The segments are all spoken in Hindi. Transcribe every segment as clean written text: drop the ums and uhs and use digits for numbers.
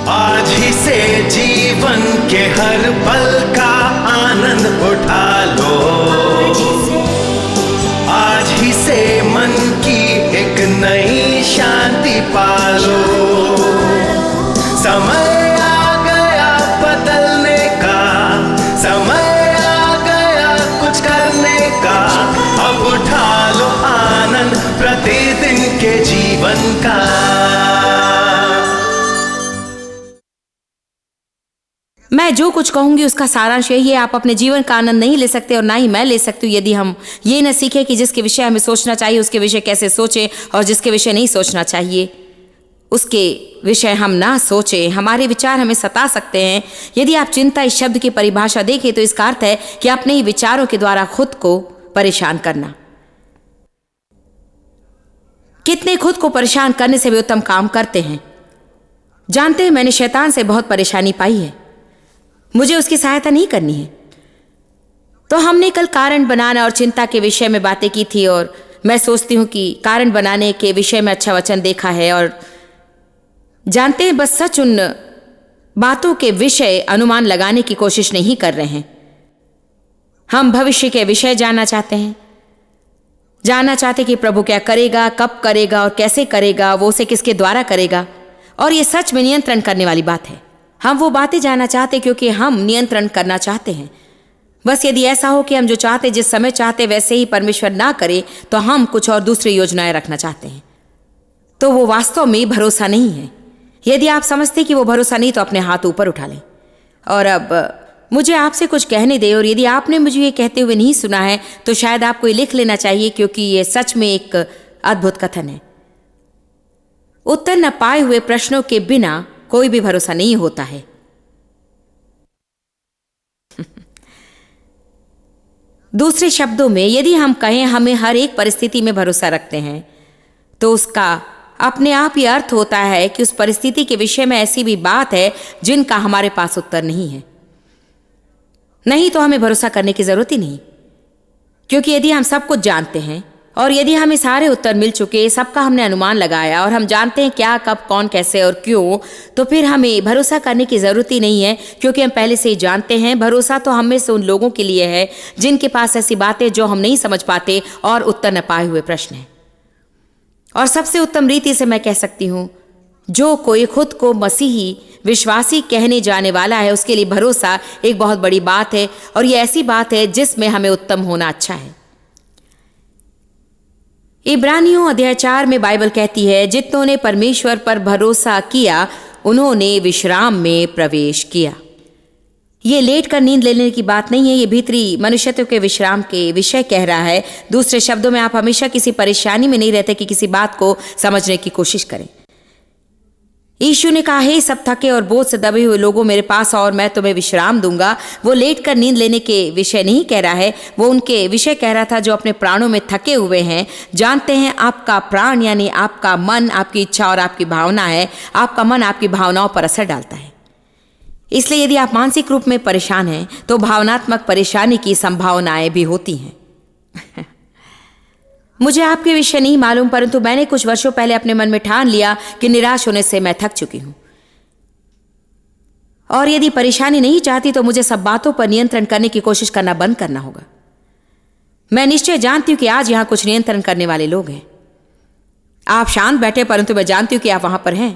आज ही से जीवन के हर पल का आनंद उठा लो। आज ही से मन की एक नई शांति पालो। समय आ गया बदलने का, समय आ गया कुछ करने का। अब उठा लो आनंद प्रतिदिन के जीवन का। मैं जो कुछ कहूंगी उसका सारांश यही है, आप अपने जीवन का आनंद नहीं ले सकते और ना ही मैं ले सकती हूँ यदि हम ये न सीखें कि जिसके विषय हमें सोचना चाहिए उसके विषय कैसे सोचें, और जिसके विषय नहीं सोचना चाहिए उसके विषय हम ना सोचें। हमारे विचार हमें सता सकते हैं। यदि आप चिंता इस शब्द की परिभाषा देखें तो इसका अर्थ है कि अपने ही विचारों के द्वारा खुद को परेशान करना। कितने खुद को परेशान करने से भी उत्तम काम करते हैं। जानते हैं, मैंने शैतान से बहुत परेशानी पाई है। मुझे उसकी सहायता नहीं करनी है। तो हमने कल कारण बनाना और चिंता के विषय में बातें की थी, और मैं सोचती हूं कि कारण बनाने के विषय में अच्छा वचन देखा है। और जानते हैं, बस सच उन बातों के विषय अनुमान लगाने की कोशिश नहीं कर रहे हैं। हम भविष्य के विषय जानना चाहते हैं, जानना चाहते कि प्रभु क्या करेगा, कब करेगा और कैसे करेगा, वो उसे किसके द्वारा करेगा। और ये सच में नियंत्रण करने वाली बात है। हम वो बातें जानना चाहते क्योंकि हम नियंत्रण करना चाहते हैं। बस यदि ऐसा हो कि हम जो चाहते, जिस समय चाहते वैसे ही परमेश्वर ना करे, तो हम कुछ और दूसरी योजनाएं रखना चाहते हैं, तो वो वास्तव में भरोसा नहीं है। यदि आप समझते कि वो भरोसा नहीं तो अपने हाथ ऊपर उठा लें। और अब मुझे आपसे कुछ कहने दें, और यदि आपने मुझे ये कहते हुए नहीं सुना है तो शायद आपको ये लिख लेना चाहिए, क्योंकि ये सच में एक अद्भुत कथन है। उत्तर न पाए हुए प्रश्नों के बिना कोई भी भरोसा नहीं होता है। दूसरे शब्दों में, यदि हम कहें हमें हर एक परिस्थिति में भरोसा रखते हैं, तो उसका अपने आप ही अर्थ होता है कि उस परिस्थिति के विषय में ऐसी भी बात है जिनका हमारे पास उत्तर नहीं है। नहीं तो हमें भरोसा करने की जरूरत ही नहीं, क्योंकि यदि हम सब कुछ जानते हैं और यदि हमें सारे उत्तर मिल चुके, सबका हमने अनुमान लगाया और हम जानते हैं क्या, कब, कौन, कैसे और क्यों, तो फिर हमें भरोसा करने की जरूरत ही नहीं है, क्योंकि हम पहले से ही जानते हैं। भरोसा तो हम में से उन लोगों के लिए है जिनके पास ऐसी बातें जो हम नहीं समझ पाते और उत्तर न पाए हुए प्रश्न हैं। और सबसे उत्तम रीति से मैं कह सकती हूं, जो कोई खुद को मसीही विश्वासी कहने जाने वाला है उसके लिए भरोसा एक बहुत बड़ी बात है, और ये ऐसी बात है जिसमें हमें उत्तम होना अच्छा है। इब्रानियों अध्याय 4 में बाइबल कहती है, जितनों ने परमेश्वर पर भरोसा किया उन्होंने विश्राम में प्रवेश किया। ये लेट कर नींद लेने की बात नहीं है, ये भीतरी मनुष्यत्व के विश्राम के विषय कह रहा है। दूसरे शब्दों में, आप हमेशा किसी परेशानी में नहीं रहते कि किसी बात को समझने की कोशिश करें। यीशु ने कहा, हे सब थके और बोझ से दबे हुए लोगों, मेरे पास आओ और मैं तुम्हें विश्राम दूंगा। वो लेट कर नींद लेने के विषय नहीं कह रहा है, वो उनके विषय कह रहा था जो अपने प्राणों में थके हुए हैं। जानते हैं, आपका प्राण यानी आपका मन, आपकी इच्छा और आपकी भावना है। आपका मन आपकी भावनाओं पर असर डालता है। इसलिए यदि आप मानसिक रूप में परेशान हैं तो भावनात्मक परेशानी की संभावनाएं भी होती हैं। मुझे आपके विषय नहीं मालूम, परंतु मैंने कुछ वर्षों पहले अपने मन में ठान लिया कि निराश होने से मैं थक चुकी हूं, और यदि परेशानी नहीं चाहती तो मुझे सब बातों पर नियंत्रण करने की कोशिश करना बंद करना होगा। मैं निश्चय जानती हूं कि आज यहां कुछ नियंत्रण करने वाले लोग हैं। आप शांत बैठे, परंतु मैं जानती हूं कि आप वहां पर हैं।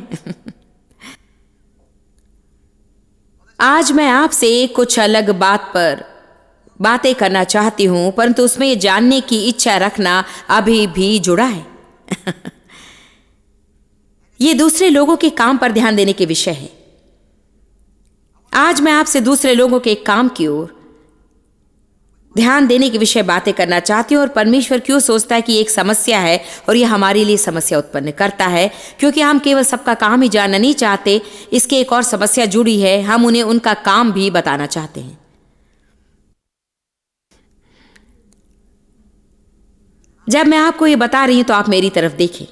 आज मैं आपसे कुछ अलग बात पर बातें करना चाहती हूं, परंतु उसमें ये जानने की इच्छा रखना अभी भी जुड़ा है। ये दूसरे लोगों के काम पर ध्यान देने के विषय है। आज मैं आपसे दूसरे लोगों के काम की ओर ध्यान देने के विषय बातें करना चाहती हूं, और परमेश्वर क्यों सोचता है कि एक समस्या है और यह हमारे लिए समस्या उत्पन्न करता है, क्योंकि हम केवल सबका काम ही जानना नहीं चाहते। इसके एक और समस्या जुड़ी है, हम उन्हें उनका काम भी बताना चाहते हैं। जब मैं आपको ये बता रही हूं तो आप मेरी तरफ देखें।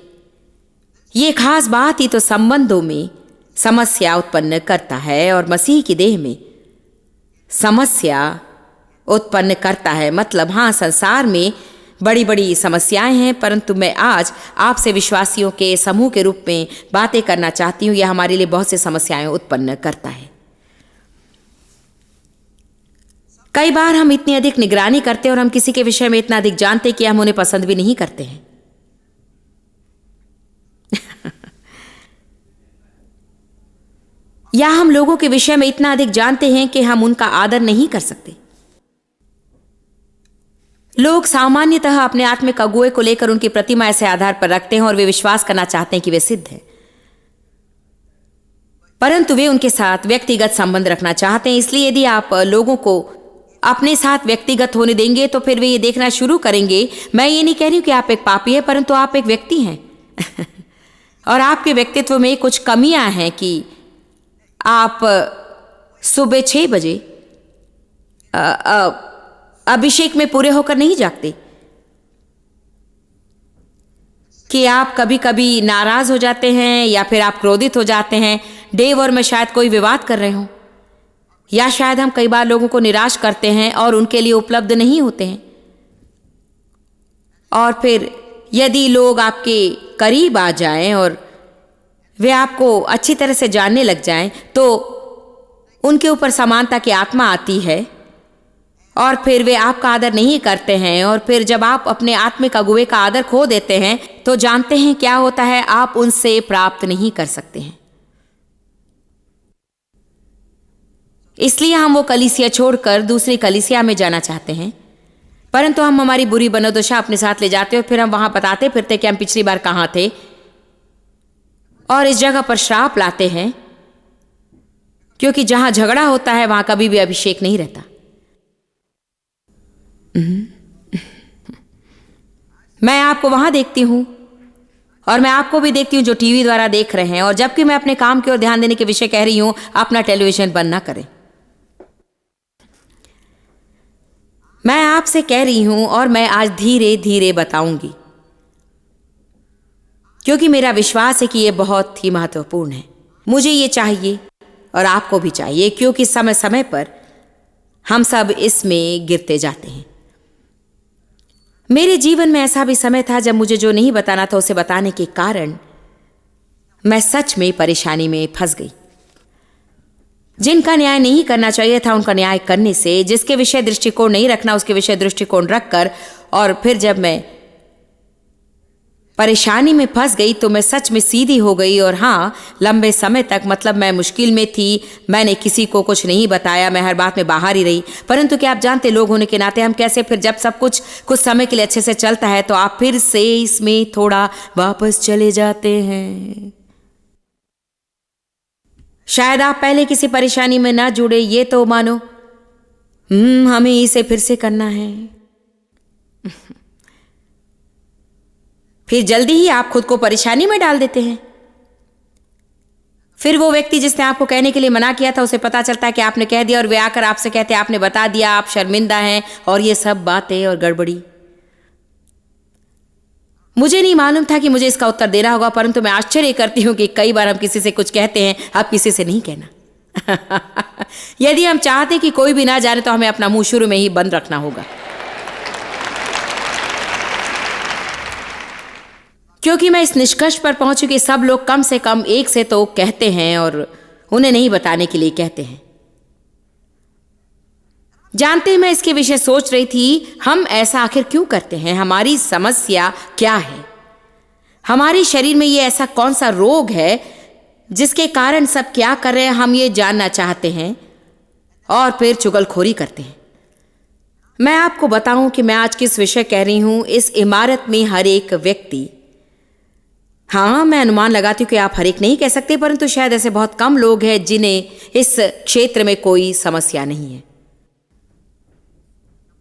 ये खास बात ही तो संबंधों में समस्या उत्पन्न करता है, और मसीह की देह में समस्या उत्पन्न करता है। मतलब, हाँ, संसार में बड़ी बड़ी समस्याएं हैं, परंतु मैं आज आपसे विश्वासियों के समूह के रूप में बातें करना चाहती हूँ। यह हमारे लिए बहुत सी समस्याएं उत्पन्न करता है। कई बार हम इतनी अधिक निगरानी करते हैं और हम किसी के विषय में इतना अधिक जानते हैं कि हम उन्हें पसंद भी नहीं करते हैं। या हम लोगों के विषय में इतना अधिक जानते हैं कि हम उनका आदर नहीं कर सकते। लोग सामान्यतः अपने आत्मिक अगुए को लेकर उनकी प्रतिमा ऐसे आधार पर रखते हैं और वे विश्वास करना चाहते हैं कि वे सिद्ध हैं, परंतु वे उनके साथ व्यक्तिगत संबंध रखना चाहते हैं। इसलिए यदि आप लोगों को अपने साथ व्यक्तिगत होने देंगे तो फिर वे ये देखना शुरू करेंगे। मैं ये नहीं कह रही हूं कि आप एक पापी हैं, परंतु आप एक व्यक्ति हैं और आपके व्यक्तित्व में कुछ कमियां हैं कि आप सुबह 6 बजे अभिषेक में पूरे होकर नहीं जागते, कि आप कभी कभी नाराज हो जाते हैं या फिर आप क्रोधित हो जाते हैं। डेव और मैं शायद कोई विवाद कर रहे हों, या शायद हम कई बार लोगों को निराश करते हैं और उनके लिए उपलब्ध नहीं होते हैं। और फिर यदि लोग आपके करीब आ जाएं और वे आपको अच्छी तरह से जानने लग जाएं तो उनके ऊपर समानता की आत्मा आती है और फिर वे आपका आदर नहीं करते हैं। और फिर जब आप अपने आत्मिक अगुवे का आदर खो देते हैं तो जानते हैं क्या होता है, आप उनसे प्राप्त नहीं कर सकते हैं। इसलिए हम वो कलीसिया छोड़कर दूसरी कलीसिया में जाना चाहते हैं, परंतु हम हमारी बुरी मनोदशा अपने साथ ले जाते हैं और फिर हम वहां बताते फिरते कि हम पिछली बार कहां थे और इस जगह पर श्राप लाते हैं, क्योंकि जहां झगड़ा होता है वहां कभी भी अभिषेक नहीं रहता। मैं आपको वहां देखती हूं और मैं आपको भी देखती हूं जो टीवी द्वारा देख रहे हैं, और जबकि मैं अपने काम की ओर ध्यान देने के विषय कह रही हूं, अपना टेलीविजन बंद ना करें। मैं आपसे कह रही हूं और मैं आज धीरे धीरे बताऊंगी, क्योंकि मेरा विश्वास है कि यह बहुत ही महत्वपूर्ण है। मुझे ये चाहिए और आपको भी चाहिए, क्योंकि समय समय पर हम सब इसमें गिरते जाते हैं। मेरे जीवन में ऐसा भी समय था जब मुझे जो नहीं बताना था उसे बताने के कारण मैं सच में परेशानी में फंस गई। जिनका न्याय नहीं करना चाहिए था उनका न्याय करने से, जिसके विषय दृष्टिकोण नहीं रखना उसके विषय दृष्टिकोण रखकर, और फिर जब मैं परेशानी में फंस गई तो मैं सच में सीधी हो गई। और हाँ, लंबे समय तक, मतलब मैं मुश्किल में थी, मैंने किसी को कुछ नहीं बताया, मैं हर बात में बाहर ही रही। परंतु क्या आप जानते, लोग होने के नाते हम कैसे फिर जब सब कुछ समय के लिए अच्छे से चलता है तो आप फिर से इसमें थोड़ा वापस चले जाते हैं। शायद आप पहले किसी परेशानी में ना जुड़े, ये तो मानो हमें इसे फिर से करना है। फिर जल्दी ही आप खुद को परेशानी में डाल देते हैं। फिर वो व्यक्ति जिसने आपको कहने के लिए मना किया था उसे पता चलता है कि आपने कह दिया और वे आकर आपसे कहते हैं आपने बता दिया, आप शर्मिंदा हैं, और ये सब बातें और गड़बड़ी। मुझे नहीं मालूम था कि मुझे इसका उत्तर देना होगा, परंतु मैं आश्चर्य करती हूं कि कई बार हम किसी से कुछ कहते हैं, अब किसी से नहीं कहना। यदि हम चाहते कि कोई भी ना जाने तो हमें अपना मुंह शुरू में ही बंद रखना होगा, क्योंकि मैं इस निष्कर्ष पर पहुंची कि सब लोग कम से कम एक से तो कहते हैं और उन्हें नहीं बताने के लिए कहते हैं। जानते हैं, मैं इसके विषय सोच रही थी, हम ऐसा आखिर क्यों करते हैं? हमारी समस्या क्या है? हमारे शरीर में ये ऐसा कौन सा रोग है जिसके कारण सब क्या कर रहे हैं हम ये जानना चाहते हैं और फिर चुगलखोरी करते हैं। मैं आपको बताऊं कि मैं आज किस विषय कह रही हूं। इस इमारत में हर एक व्यक्ति, हाँ, मैं अनुमान लगाती हूं कि आप हर एक नहीं कह सकते, परंतु शायद ऐसे बहुत कम लोग हैं जिन्हें इस क्षेत्र में कोई समस्या नहीं है।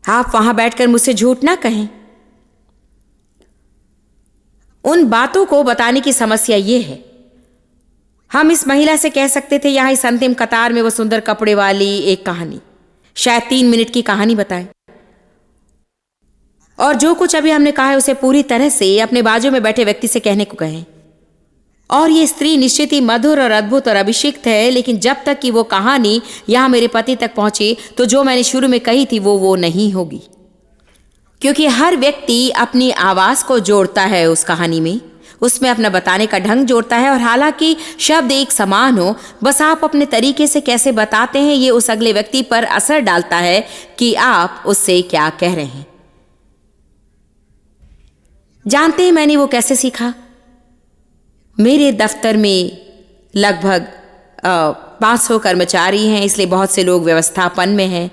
आप वहां बैठकर मुझसे झूठ ना कहें। उन बातों को बताने की समस्या यह है, हम इस महिला से कह सकते थे यहां इस अंतिम कतार में वो सुंदर कपड़े वाली एक कहानी, शायद 3 मिनट की कहानी बताएं, और जो कुछ अभी हमने कहा है उसे पूरी तरह से अपने बाजू में बैठे व्यक्ति से कहने को कहें। और ये स्त्री निश्चित ही मधुर और अद्भुत और अभिषिक्त है, लेकिन जब तक कि वो कहानी यहां मेरे पति तक पहुंची तो जो मैंने शुरू में कही थी वो नहीं होगी। क्योंकि हर व्यक्ति अपनी आवाज को जोड़ता है उस कहानी में, उसमें अपना बताने का ढंग जोड़ता है। और हालांकि शब्द एक समान हो, बस आप अपने तरीके से कैसे बताते हैं ये उस अगले व्यक्ति पर असर डालता है कि आप उससे क्या कह रहे हैं। जानते हैं मैंने वो कैसे सीखा? मेरे दफ्तर में लगभग 500 कर्मचारी हैं, इसलिए बहुत से लोग व्यवस्थापन में हैं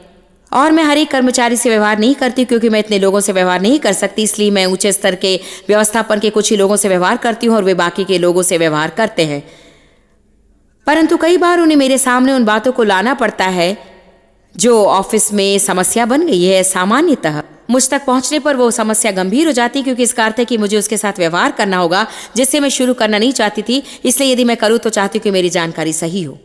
और मैं हर एक कर्मचारी से व्यवहार नहीं करती क्योंकि मैं इतने लोगों से व्यवहार नहीं कर सकती। इसलिए मैं ऊंचे स्तर के व्यवस्थापन के कुछ ही लोगों से व्यवहार करती हूं और वे बाकी के लोगों से व्यवहार करते हैं। परंतु कई बार उन्हें मेरे सामने उन बातों को लाना पड़ता है जो ऑफिस में समस्या बन गई है। सामान्यतः मुझ तक पहुंचने पर वो समस्या गंभीर हो जाती क्योंकि इसका अर्थ है कि मुझे उसके साथ व्यवहार करना होगा जिससे मैं शुरू करना नहीं चाहती थी। इसलिए यदि मैं करूं तो चाहती हूं कि मेरी जानकारी सही हो।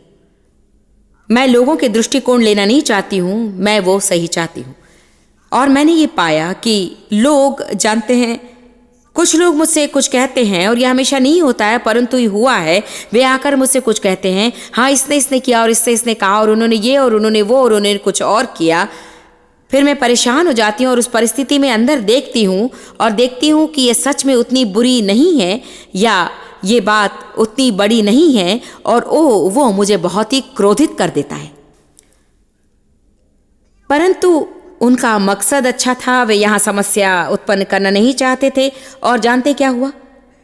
मैं लोगों के दृष्टिकोण लेना नहीं चाहती हूं, मैं वो सही चाहती हूं। और मैंने ये पाया कि लोग जानते हैं, कुछ लोग मुझसे कुछ कहते हैं और यह हमेशा नहीं होता है परंतु ये हुआ है। वे आकर मुझसे कुछ कहते हैं, हाँ इसने किया और इसने कहा और उन्होंने ये और उन्होंने वो और उन्होंने कुछ और किया। फिर मैं परेशान हो जाती हूँ और उस परिस्थिति में अंदर देखती हूँ और देखती हूँ कि ये सच में उतनी बुरी नहीं है या ये बात उतनी बड़ी नहीं है और वो मुझे बहुत ही क्रोधित कर देता है। परंतु उनका मकसद अच्छा था, वे यहाँ समस्या उत्पन्न करना नहीं चाहते थे। और जानते क्या हुआ?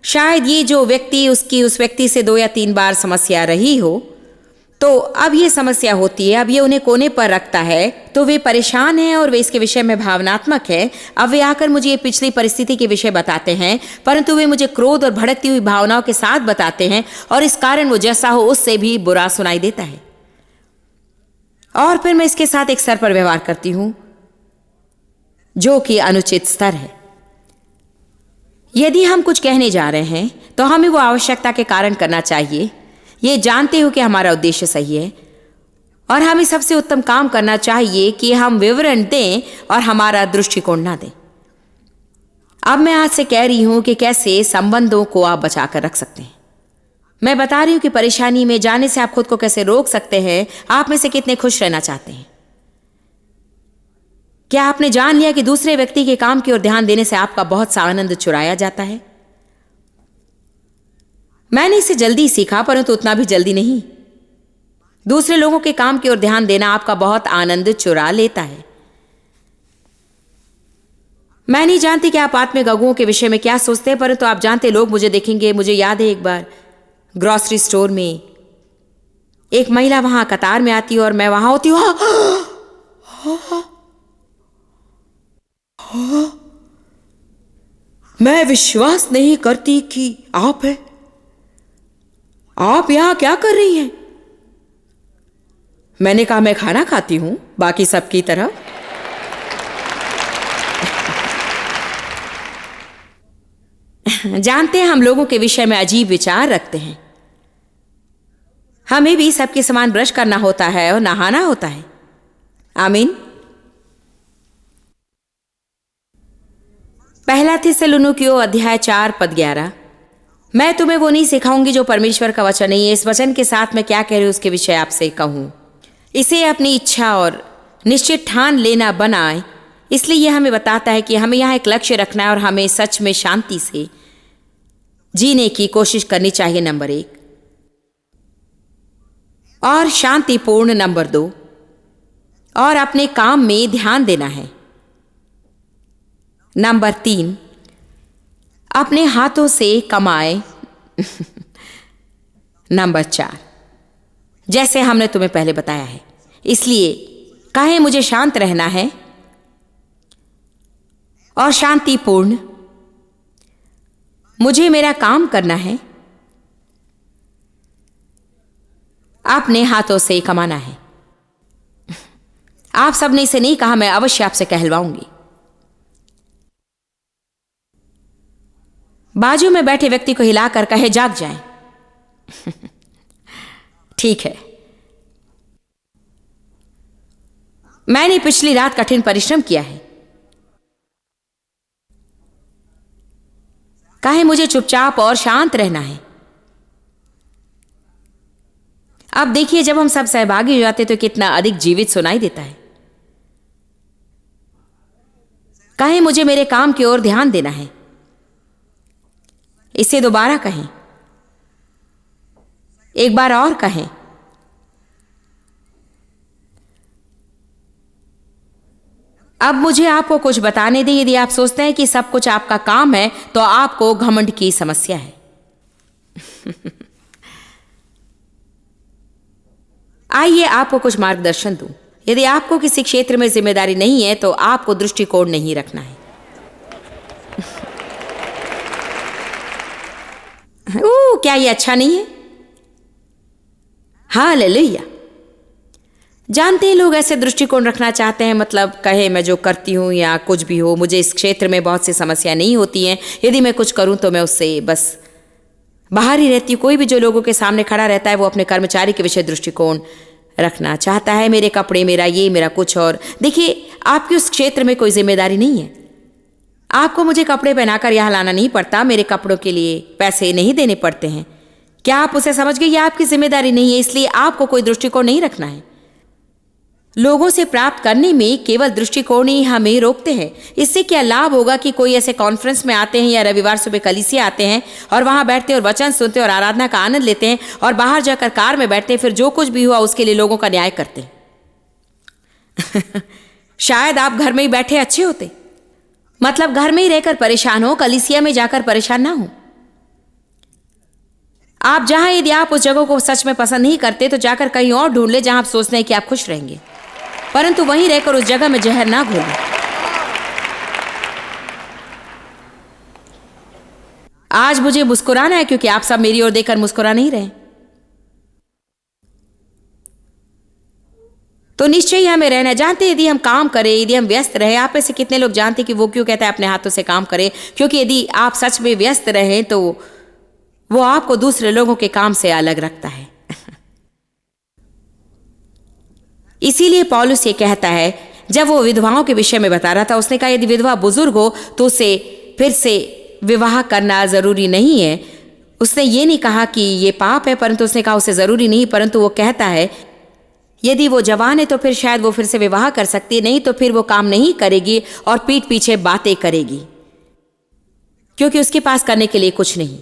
शायद ये जो व्यक्ति उस व्यक्ति से 2 या 3 बार समस्या रही हो, तो अब ये समस्या होती है, अब ये उन्हें कोने पर रखता है, तो वे परेशान हैं और वे इसके विषय में भावनात्मक है। अब वे आकर मुझे ये पिछली परिस्थिति के विषय बताते हैं, परंतु वे मुझे क्रोध और भड़कती हुई भावनाओं के साथ बताते हैं और इस कारण वो जैसा हो उससे भी बुरा सुनाई देता है। और फिर मैं इसके साथ एक स्तर पर व्यवहार करती हूं जो कि अनुचित स्तर है। यदि हम कुछ कहने जा रहे हैं तो हमें वो आवश्यकता के कारण करना चाहिए, ये जानते हो कि हमारा उद्देश्य सही है और हमें सबसे उत्तम काम करना चाहिए कि हम विवरण दें और हमारा दृष्टिकोण ना दें। अब मैं आज से कह रही हूं कि कैसे संबंधों को आप बचाकर रख सकते हैं। मैं बता रही हूं कि परेशानी में जाने से आप खुद को कैसे रोक सकते हैं। आप में से कितने खुश रहना चाहते हैं? क्या आपने जान लिया कि दूसरे व्यक्ति के काम की ओर ध्यान देने से आपका बहुत सा आनंद चुराया जाता है? मैंने इसे जल्दी सीखा परंतु उतना भी जल्दी नहीं। दूसरे लोगों के काम की ओर ध्यान देना आपका बहुत आनंद चुरा लेता है। मैं नहीं जानती कि आप आत्मिक अगुओं के विषय में क्या सोचते हैं, परंतु आप जानते लोग मुझे देखेंगे। मुझे याद है एक बार ग्रॉसरी स्टोर में एक महिला वहां कतार में आती और मैं वहां होती हूं। मैं विश्वास नहीं करती कि आप हैं। आप यहां क्या कर रही हैं? मैंने कहा मैं खाना खाती हूं बाकी सबकी तरह। जानते हैं हम लोगों के विषय में अजीब विचार रखते हैं। हमें भी सबके समान ब्रश करना होता है और नहाना होता है। आमीन। पहला थिस्सलुनीकियों अध्याय 4 पद 11। मैं तुम्हें वो नहीं सिखाऊंगी जो परमेश्वर का वचन नहीं है। इस वचन के साथ मैं क्या कह रही हूं उसके विषय आपसे कहूं। इसे अपनी इच्छा और निश्चित ठान लेना बनाए। इसलिए यह हमें बताता है कि हमें यहाँ एक लक्ष्य रखना है और हमें सच में शांति से जीने की कोशिश करनी चाहिए, नंबर 1, और शांतिपूर्ण नंबर 2, और अपने काम में ध्यान देना है नंबर 3, अपने हाथों से कमाए नंबर 4, जैसे हमने तुम्हें पहले बताया है। इसलिए कहे मुझे शांत रहना है और शांतिपूर्ण, मुझे मेरा काम करना है, अपने हाथों से कमाना है। आप सबने इसे नहीं कहा, मैं अवश्य आपसे कहलवाऊंगी। बाजू में बैठे व्यक्ति को हिलाकर कहे जाग जाए। ठीक है। मैंने पिछली रात कठिन परिश्रम किया है। कहे मुझे चुपचाप और शांत रहना है। अब देखिए, जब हम सब सहभागी हो जाते तो कितना अधिक जीवित सुनाई देता है। कहें मुझे मेरे काम की ओर ध्यान देना है। इसे दोबारा कहें, एक बार और कहें। अब मुझे आपको कुछ बताने दें। यदि आप सोचते हैं कि सब कुछ आपका काम है तो आपको घमंड की समस्या है। आइए आपको कुछ मार्गदर्शन दूं। यदि आपको किसी क्षेत्र में जिम्मेदारी नहीं है तो आपको दृष्टिकोण नहीं रखना है। क्या ये अच्छा नहीं है? हालेलुया। जानते हैं लोग ऐसे दृष्टिकोण रखना चाहते हैं, मतलब कहे मैं जो करती हूं या कुछ भी हो, मुझे इस क्षेत्र में बहुत सी समस्या नहीं होती हैं। यदि मैं कुछ करूं तो मैं उससे बस बाहर ही रहती हूं। कोई भी जो लोगों के सामने खड़ा रहता है वो अपने कर्मचारी के विषय दृष्टिकोण रखना चाहता है। मेरे कपड़े, मेरा ये, मेरा कुछ और। देखिए, आपकी उस क्षेत्र में कोई जिम्मेदारी नहीं है। आपको मुझे कपड़े पहनाकर यहां लाना नहीं पड़ता, मेरे कपड़ों के लिए पैसे नहीं देने पड़ते हैं। क्या आप उसे समझ गए? यह आपकी जिम्मेदारी नहीं है, इसलिए आपको कोई दृष्टिकोण नहीं रखना है। लोगों से प्राप्त करने में केवल दृष्टिकोण ही हमें रोकते हैं। इससे क्या लाभ होगा कि कोई ऐसे कॉन्फ्रेंस में आते हैं या रविवार सुबह कलीसिया आते हैं और वहां बैठते और वचन सुनते और आराधना का आनंद लेते हैं और बाहर जाकर कार में बैठते हैं, फिर जो कुछ भी हुआ उसके लिए लोगों का न्याय करते हैं। शायद आप घर में ही बैठे अच्छे होते, मतलब घर में ही रहकर परेशान हो, कलीसिया में जाकर परेशान ना हो। आप जहां, यदि आप उस जगह को सच में पसंद नहीं करते तो जाकर कहीं और ढूंढ ले जहां आप सोचते हैं कि आप खुश रहेंगे, परंतु वहीं रहकर उस जगह में जहर ना घोलें। आज मुझे मुस्कुराना है क्योंकि आप सब मेरी ओर देखकर मुस्कुरा नहीं रहे, तो निश्चय ही हमें रहना। जानते हैं, यदि हम काम करें, यदि हम व्यस्त रहे, आप में से कितने लोग जानते कि वो क्यों कहता है अपने हाथों से काम करें? क्योंकि यदि आप सच में व्यस्त रहें तो वो आपको दूसरे लोगों के काम से अलग रखता है। इसीलिए पौलुस ये कहता है, जब वो विधवाओं के विषय में बता रहा था, उसने कहा यदि विधवा बुजुर्ग हो तो उसे फिर से विवाह करना जरूरी नहीं है। उसने ये नहीं कहा कि ये पाप है, परंतु उसने कहा उसे जरूरी नहीं, परंतु वो कहता है यदि वो जवान है तो फिर शायद वो फिर से विवाह कर सकती है, नहीं तो फिर वो काम नहीं करेगी और पीठ पीछे बातें करेगी, क्योंकि उसके पास करने के लिए कुछ नहीं।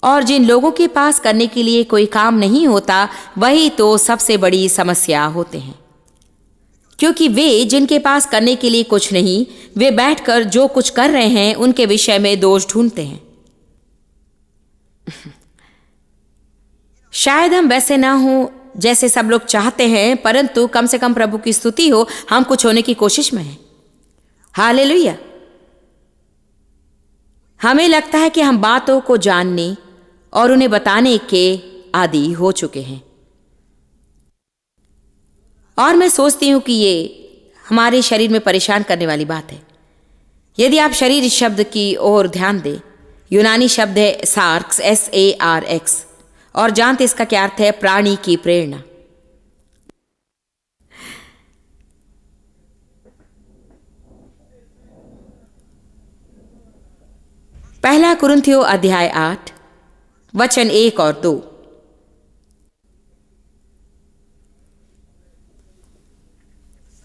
और जिन लोगों के पास करने के लिए कोई काम नहीं होता, वही तो सबसे बड़ी समस्या होते हैं, क्योंकि वे जिनके पास करने के लिए कुछ नहीं, वे बैठकर जो कुछ कर रहे हैं उनके विषय में दोष ढूंढते हैं। शायद हम वैसे ना हो जैसे सब लोग चाहते हैं, परंतु कम से कम प्रभु की स्तुति हो, हम कुछ होने की कोशिश में हैं। हालेलुया। हमें लगता है कि हम बातों को जानने और उन्हें बताने के आदी हो चुके हैं, और मैं सोचती हूं कि ये हमारे शरीर में परेशान करने वाली बात है। यदि आप शरीर इस शब्द की ओर ध्यान दें, यूनानी शब्द है सार्क्स, SARX, और जानते इसका क्या अर्थ है? प्राणी की प्रेरणा। पहला कुरिन्थियों अध्याय 8 वचन 1 और 2।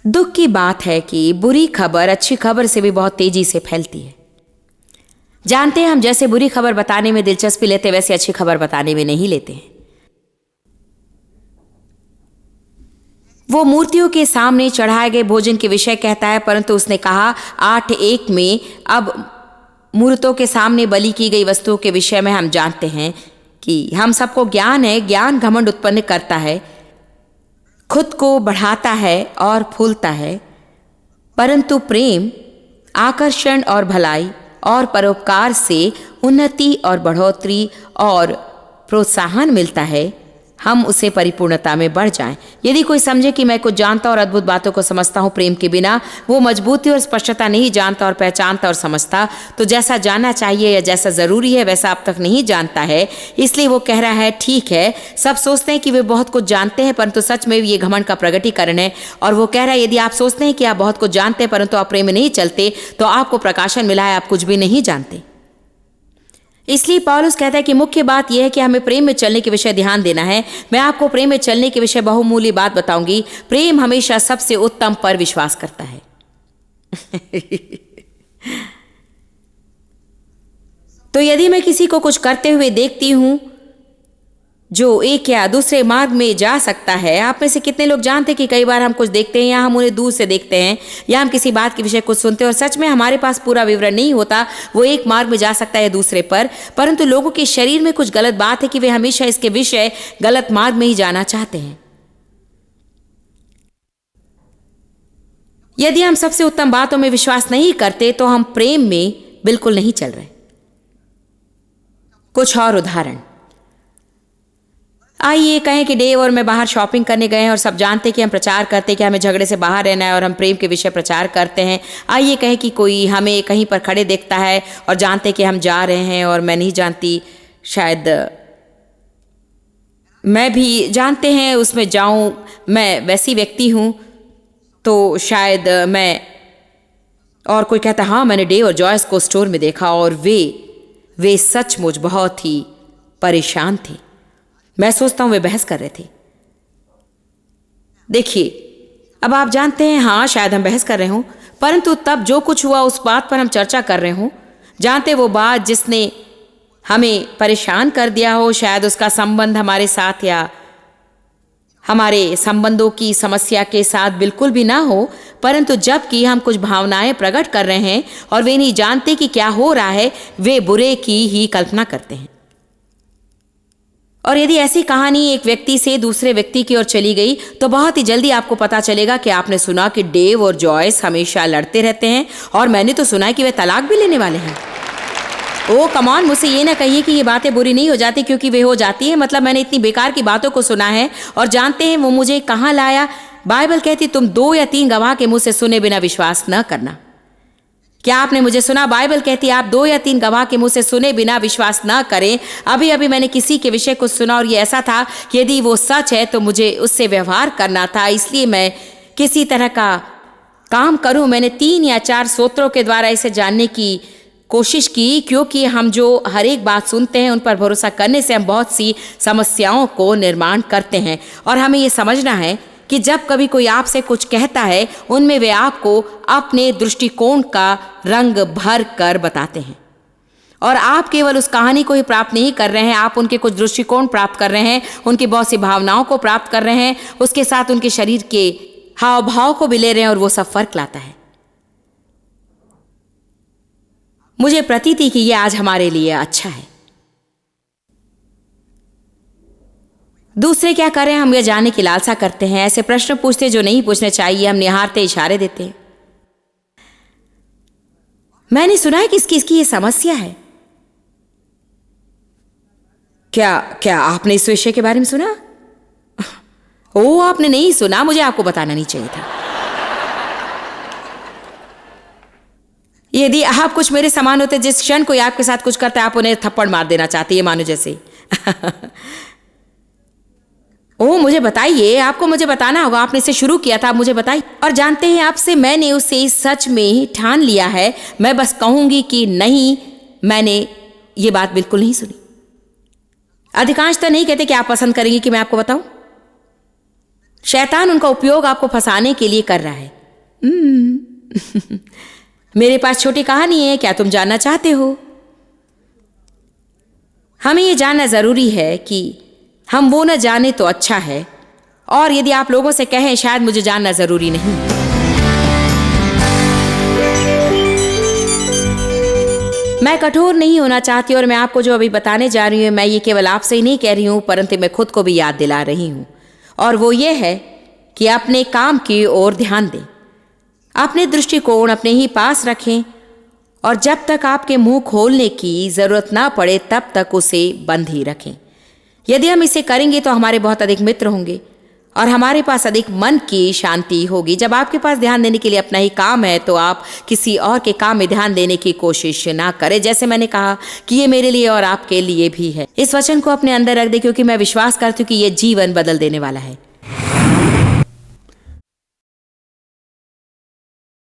दुख की बात है कि बुरी खबर अच्छी खबर से भी बहुत तेजी से फैलती है। जानते हैं, हम जैसे बुरी खबर बताने में दिलचस्पी लेते वैसे अच्छी खबर बताने में नहीं लेते हैं। वो मूर्तियों के सामने चढ़ाए गए भोजन के विषय कहता है, परंतु उसने कहा 8:1 में, अब मूर्तों के सामने बलि की गई वस्तुओं के विषय में हम जानते हैं कि हम सबको ज्ञान है। ज्ञान घमंड उत्पन्न करता है, खुद को बढ़ाता है और फूलता है, परंतु प्रेम आकर्षण और भलाई और परोपकार से उन्नति और बढ़ोतरी और प्रोत्साहन मिलता है, हम उसे परिपूर्णता में बढ़ जाएं। यदि कोई समझे कि मैं कुछ जानता और अद्भुत बातों को समझता हूं प्रेम के बिना, वो मजबूती और स्पष्टता नहीं जानता और पहचानता और समझता, तो जैसा जानना चाहिए या जैसा जरूरी है वैसा अब तक नहीं जानता है। इसलिए वो कह रहा है, ठीक है, सब सोचते हैं कि वे बहुत कुछ जानते हैं, परंतु सच में ये घमंड का प्रगटीकरण है। और वो कह रहा है, यदि आप सोचते हैं कि आप बहुत कुछ जानते हैं परंतु आप प्रेम में नहीं चलते, तो आपको प्रकाशन मिला है, आप कुछ भी नहीं जानते। इसलिए पौलुस कहता है कि मुख्य बात यह है कि हमें प्रेम में चलने के विषय ध्यान देना है। मैं आपको प्रेम में चलने के विषय बहुमूल्य बात बताऊंगी। प्रेम हमेशा सबसे उत्तम पर विश्वास करता है। तो यदि मैं किसी को कुछ करते हुए देखती हूं जो एक या दूसरे मार्ग में जा सकता है, आप में से कितने लोग जानते हैं कि कई बार हम कुछ देखते हैं या हम उन्हें दूर से देखते हैं या हम किसी बात के विषय कुछ सुनते हैं और सच में हमारे पास पूरा विवरण नहीं होता, वो एक मार्ग में जा सकता है दूसरे पर, परंतु लोगों के शरीर में कुछ गलत बात है कि वे हमेशा इसके विषय गलत मार्ग में ही जाना चाहते हैं। यदि हम सबसे उत्तम बातों में विश्वास नहीं करते तो हम प्रेम में बिल्कुल नहीं चल रहे। कुछ और उदाहरण, आइए कहें कि डेव और मैं बाहर शॉपिंग करने गए हैं और सब जानते हैं कि हम प्रचार करते हैं कि हमें झगड़े से बाहर रहना है और हम प्रेम के विषय प्रचार करते हैं। आइए कहें कि कोई हमें कहीं पर खड़े देखता है और जानते हैं कि हम जा रहे हैं और मैं नहीं जानती, शायद मैं भी जानते हैं उसमें जाऊं, मैं वैसी व्यक्ति हूं, तो शायद मैं, और कोई कहता हाँ मैंने डेव और जॉयस को स्टोर में देखा और वे सचमुच बहुत ही परेशान थे। मैं सोचता हूं वे बहस कर रहे थे। देखिए, अब आप जानते हैं हाँ शायद हम बहस कर रहे हों, परंतु तब जो कुछ हुआ उस बात पर हम चर्चा कर रहे हों, जानते वो बात जिसने हमें परेशान कर दिया हो, शायद उसका संबंध हमारे साथ या हमारे संबंधों की समस्या के साथ बिल्कुल भी ना हो, परंतु जबकि हम कुछ भावनाएं प्रकट कर रहे हैं और वे नहीं जानते कि क्या हो रहा है, वे बुरे की ही कल्पना करते हैं। और यदि ऐसी कहानी एक व्यक्ति से दूसरे व्यक्ति की ओर चली गई तो बहुत ही जल्दी आपको पता चलेगा कि आपने सुना कि डेव और जॉयस हमेशा लड़ते रहते हैं और मैंने तो सुना है कि वे तलाक भी लेने वाले हैं। ओह कम ऑन, मुझसे ये ना कहिए कि ये बातें बुरी नहीं हो जाती, क्योंकि वे हो जाती है। मतलब मैंने इतनी बेकार की बातों को सुना है और जानते हैं वो मुझे कहाँ लाया। बाइबल कहती तुम 2 या 3 गवाह के मुंह से सुने बिना विश्वास न करना। क्या आपने मुझे सुना? बाइबल कहती है आप 2 या 3 गवाह के मुंह से सुने बिना विश्वास न करें। अभी अभी मैंने किसी के विषय कुछ सुना और ये ऐसा था कि यदि वो सच है तो मुझे उससे व्यवहार करना था, इसलिए मैं किसी तरह का काम करूं। मैंने 3 या 4 सूत्रों के द्वारा इसे जानने की कोशिश की, क्योंकि हम जो हर एक बात सुनते हैं उन पर भरोसा करने से हम बहुत सी समस्याओं को निर्माण करते हैं। और हमें ये समझना है कि जब कभी कोई आपसे कुछ कहता है उनमें वे आपको अपने दृष्टिकोण का रंग भर कर बताते हैं और आप केवल उस कहानी को ही प्राप्त नहीं कर रहे हैं, आप उनके कुछ दृष्टिकोण प्राप्त कर रहे हैं, उनकी बहुत सी भावनाओं को प्राप्त कर रहे हैं, उसके साथ उनके शरीर के हाव भाव को भी ले रहे हैं और वो सब फर्क लाता है। मुझे प्रतीत है कि ये आज हमारे लिए अच्छा है। दूसरे क्या करें, हम यह जानने की लालसा करते हैं, ऐसे प्रश्न पूछते जो नहीं पूछने चाहिए, हम निहारते इशारे देते हैं। मैंने सुना है कि इसकी ये समस्या है। क्या आपने इस विषय के बारे में सुना? ओ आपने नहीं सुना, मुझे आपको बताना नहीं चाहिए था। यदि आप कुछ मेरे समान होते, जिस क्षण कोई आपके साथ कुछ करता है आप उन्हें थप्पड़ मार देना चाहते हैं, मानो जैसे ओह मुझे बताइए, आपको मुझे बताना होगा, आपने इसे शुरू किया था, आप मुझे बताइए। और जानते हैं आपसे मैंने उसे सच में ही ठान लिया है। मैं बस कहूंगी कि नहीं, मैंने ये बात बिल्कुल नहीं सुनी। अधिकांशतः नहीं कहते कि आप पसंद करेंगे कि मैं आपको बताऊं। शैतान उनका उपयोग आपको फंसाने के लिए कर रहा है। मेरे पास छोटी कहानी है, क्या तुम जानना चाहते हो? हमें यह जानना जरूरी है कि हम वो न जाने तो अच्छा है, और यदि आप लोगों से कहें शायद मुझे जानना जरूरी नहीं। मैं कठोर नहीं होना चाहती और मैं आपको जो अभी बताने जा रही हूं, मैं ये केवल आपसे ही नहीं कह रही हूं, परंतु मैं खुद को भी याद दिला रही हूं। और वो ये है कि अपने काम की ओर ध्यान दें, अपने दृष्टिकोण अपने ही पास रखें, और जब तक आपके मुंह खोलने की जरूरत ना पड़े तब तक उसे बंद ही रखें। यदि हम इसे करेंगे तो हमारे बहुत अधिक मित्र होंगे और हमारे पास अधिक मन की शांति होगी। जब आपके पास ध्यान देने के लिए अपना ही काम है तो आप किसी और के काम में ध्यान देने की कोशिश ना करें। जैसे मैंने कहा कि ये मेरे लिए और आपके लिए भी है। इस वचन को अपने अंदर रख दे, क्योंकि मैं विश्वास करती हूँ कि ये जीवन बदल देने वाला है।